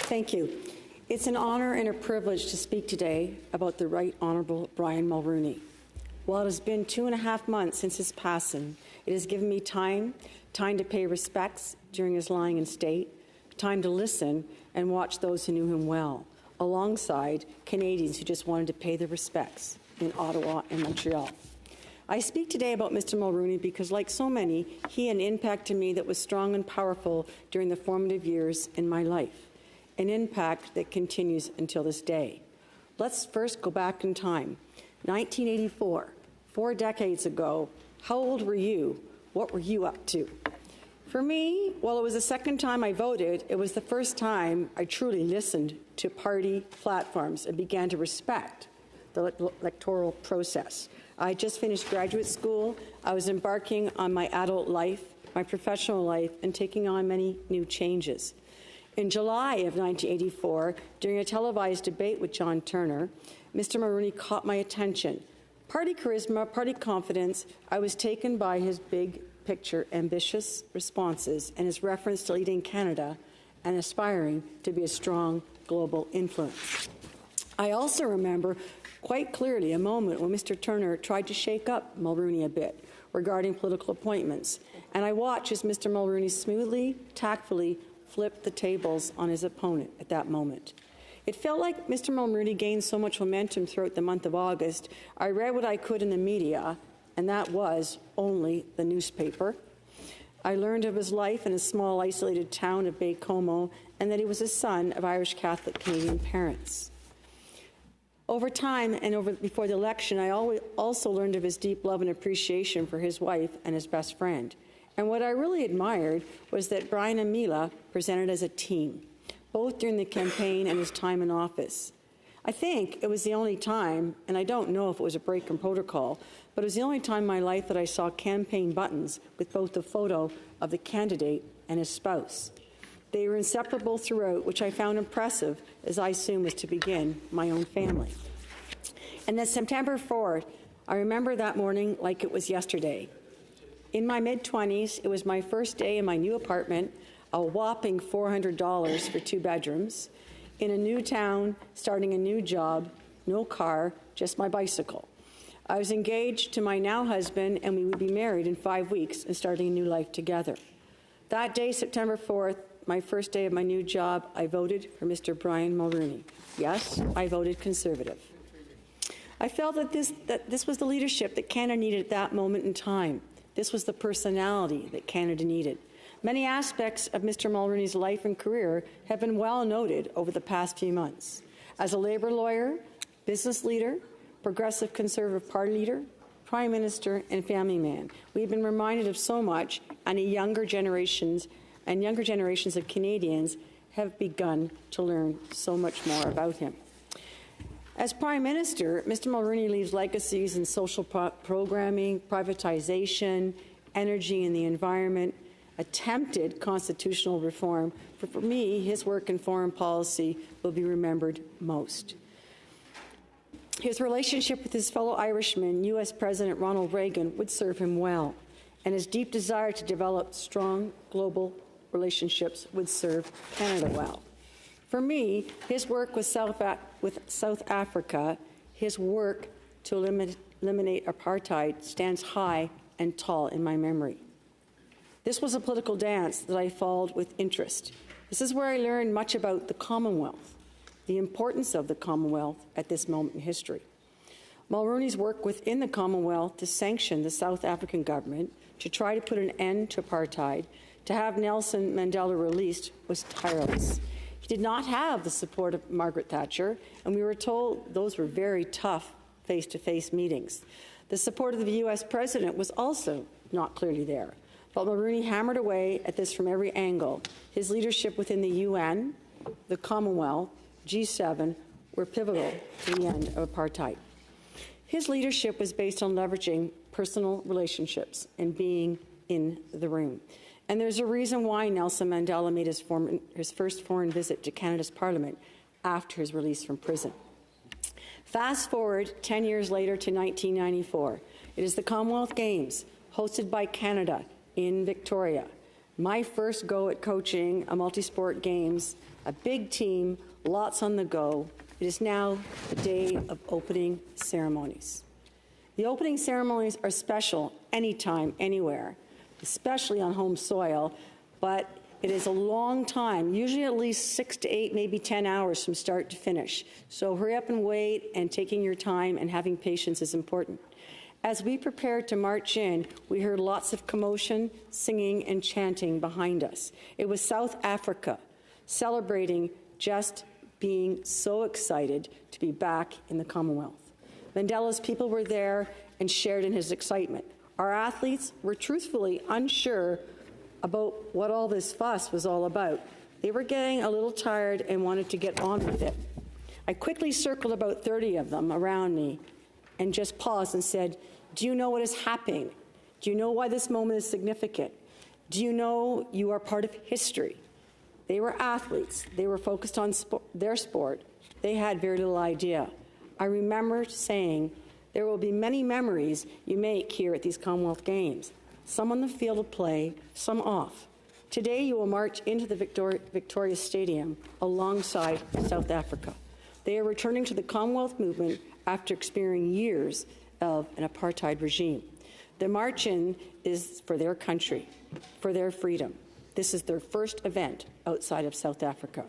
Thank you. It's an honour and a privilege to speak today about the Right Honourable Brian Mulroney. While it has been 2.5 months since his passing, it has given me time to pay respects during his lying in state, time to listen and watch those who knew him well, alongside Canadians who just wanted to pay their respects in Ottawa and Montreal. I speak today about Mr. Mulroney because, like so many, he had an impact on me that was strong and powerful during the formative years in my life, an impact that continues until this day. Let's first go back in time. 1984, 4 decades ago. How old were you? What were you up to? For me, while it was the second time I voted, it was the first time I truly listened to party platforms and began to respect the electoral process. I just finished graduate school. I was embarking on my adult life, my professional life, and taking on many new changes. In July of 1984, during a televised debate with John Turner, Mr. Mulroney caught my attention. Party charisma, party confidence, I was taken by his big picture, ambitious responses, and his reference to leading Canada and aspiring to be a strong global influence. I also remember quite clearly a moment when Mr. Turner tried to shake up Mulroney a bit regarding political appointments, and I watched as Mr. Mulroney smoothly, tactfully flipped the tables on his opponent at that moment. It felt like Mr. Mulroney gained so much momentum throughout the month of August. I read what I could in the media, and that was only the newspaper. I learned of his life in a small, isolated town of Baie-Comeau, and that he was a son of Irish Catholic Canadian parents. Over time and before the election, I also learned of his deep love and appreciation for his wife and his best friend. And what I really admired was that Brian and Mila presented as a team, both during the campaign and his time in office. I think it was the only time, and I don't know if it was a break in protocol, but it was the only time in my life that I saw campaign buttons with both the photo of the candidate and his spouse. They were inseparable throughout, which I found impressive, as I soon was to begin my own family. And then September 4th, I remember that morning like it was yesterday. In my mid-20s, it was my first day in my new apartment, a whopping $400 for 2 bedrooms, in a new town, starting a new job, no car, just my bicycle. I was engaged to my now husband, and we would be married in 5 weeks and starting a new life together. That day, September 4th, my first day of my new job, I voted for Mr. Brian Mulroney. Yes, I voted Conservative. I felt that this was the leadership that Canada needed at that moment in time. This was the personality that Canada needed. Many aspects of Mr. Mulroney's life and career have been well noted over the past few months. As a Labour lawyer, business leader, Progressive Conservative Party leader, Prime Minister, and family man, we've been reminded of so much, and younger generations of Canadians have begun to learn so much more about him. As Prime Minister, Mr. Mulroney leaves legacies in social programming, privatization, energy and the environment, attempted constitutional reform. For me, his work in foreign policy will be remembered most. His relationship with his fellow Irishman, U.S. President Ronald Reagan, would serve him well, and his deep desire to develop strong global relationships would serve Canada well. For me, his work with South Africa, his work to eliminate apartheid stands high and tall in my memory. This was a political dance that I followed with interest. This is where I learned much about the Commonwealth, the importance of the Commonwealth at this moment in history. Mulroney's work within the Commonwealth to sanction the South African government, to try to put an end to apartheid, to have Nelson Mandela released was tireless. He did not have the support of Margaret Thatcher, and we were told those were very tough face-to-face meetings. The support of the U.S. President was also not clearly there. But Mulroney hammered away at this from every angle. His leadership within the UN, the Commonwealth, G7 were pivotal to the end of apartheid. His leadership was based on leveraging personal relationships and being in the room. And there's a reason why Nelson Mandela made his first foreign visit to Canada's Parliament after his release from prison. Fast forward 10 years later to 1994. It is the Commonwealth Games, hosted by Canada in Victoria. My first go at coaching a multi-sport games A big team, lots on the go. It is now the day of opening ceremonies. The opening ceremonies are special anytime, anywhere, especially on home soil, but it is a long time, usually at least 6 to 8, maybe 10 hours from start to finish. So hurry up and wait, and taking your time and having patience is important. As we prepared to march in, we heard lots of commotion, singing, and chanting behind us. It was South Africa celebrating just being so excited to be back in the Commonwealth. Mandela's people were there and shared in his excitement. Our athletes were truthfully unsure about what all this fuss was all about. They were getting a little tired and wanted to get on with it. I quickly circled about 30 of them around me and just paused and said, "Do you know what is happening? Do you know why this moment is significant? Do you know you are part of history?" They were athletes. They were focused on their sport. They had very little idea. I remember saying, "There will be many memories you make here at these Commonwealth Games, some on the field of play, some off. Today you will march into the Victoria Stadium alongside South Africa. They are returning to the Commonwealth movement after experiencing years of an apartheid regime. The march-in is for their country, for their freedom. This is their first event outside of South Africa.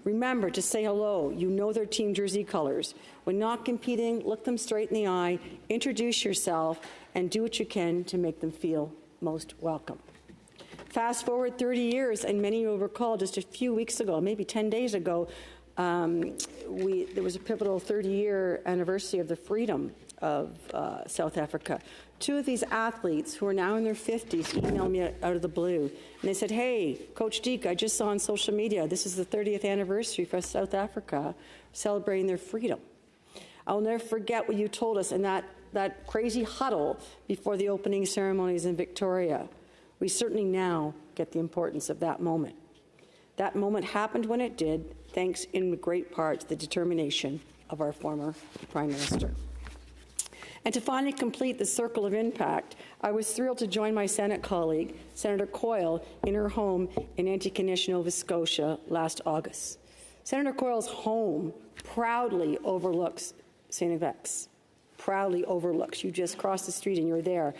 Remember to say hello. You know their team jersey colors. When not competing, look them straight in the eye, introduce yourself, and do what you can to make them feel most welcome." Fast forward 30 years, and many will recall just a few weeks ago, maybe 10 days ago, there was a pivotal 30-year anniversary of the freedom of South Africa. Two of these athletes, who are now in their 50s, emailed me out of the blue. And they said, "Hey, Coach Deke, I just saw on social media, this is the 30th anniversary for South Africa celebrating their freedom. I'll never forget what you told us in that crazy huddle before the opening ceremonies in Victoria. We certainly now get the importance of that moment. That moment happened when it did, thanks in great part to the determination of our former Prime Minister." And to finally complete the circle of impact, I was thrilled to join my Senate colleague, Senator Coyle, in her home in Antigonish, Nova Scotia last August. Senator Coyle's home proudly overlooks St. Yves. Proudly overlooks. You just cross the street and you're there.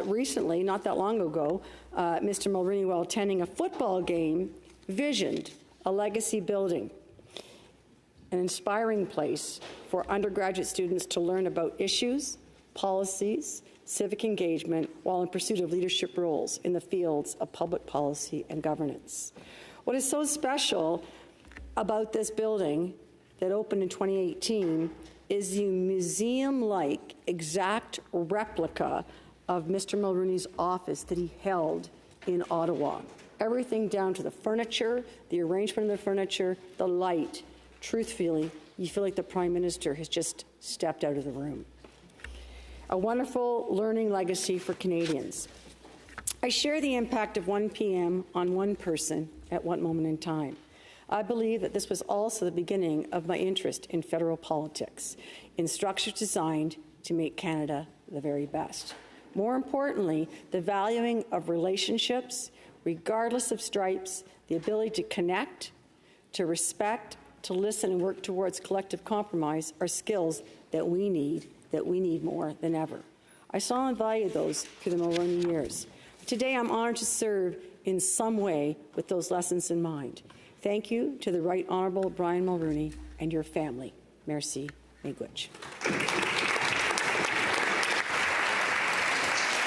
Recently, not that long ago, Mr. Mulroney, while attending a football game, visioned a legacy building, an inspiring place for undergraduate students to learn about issues, policies, civic engagement, while in pursuit of leadership roles in the fields of public policy and governance. What is so special about this building that opened in 2018 is the museum-like exact replica of Mr. Mulroney's office that he held in Ottawa. Everything down to the furniture, the arrangement of the furniture, the light. Truthfully, you feel like the Prime Minister has just stepped out of the room. A wonderful learning legacy for Canadians. I share the impact of 1 p.m. on one person at one moment in time. I believe that this was also the beginning of my interest in federal politics, in structures designed to make Canada the very best. More importantly, the valuing of relationships, regardless of stripes, the ability to connect, to respect, to listen and work towards collective compromise are skills that we need more than ever. I saw and valued those through the Mulroney years. Today, I'm honored to serve in some way with those lessons in mind. Thank you to the Right Honourable Brian Mulroney and your family. Merci. Miigwech.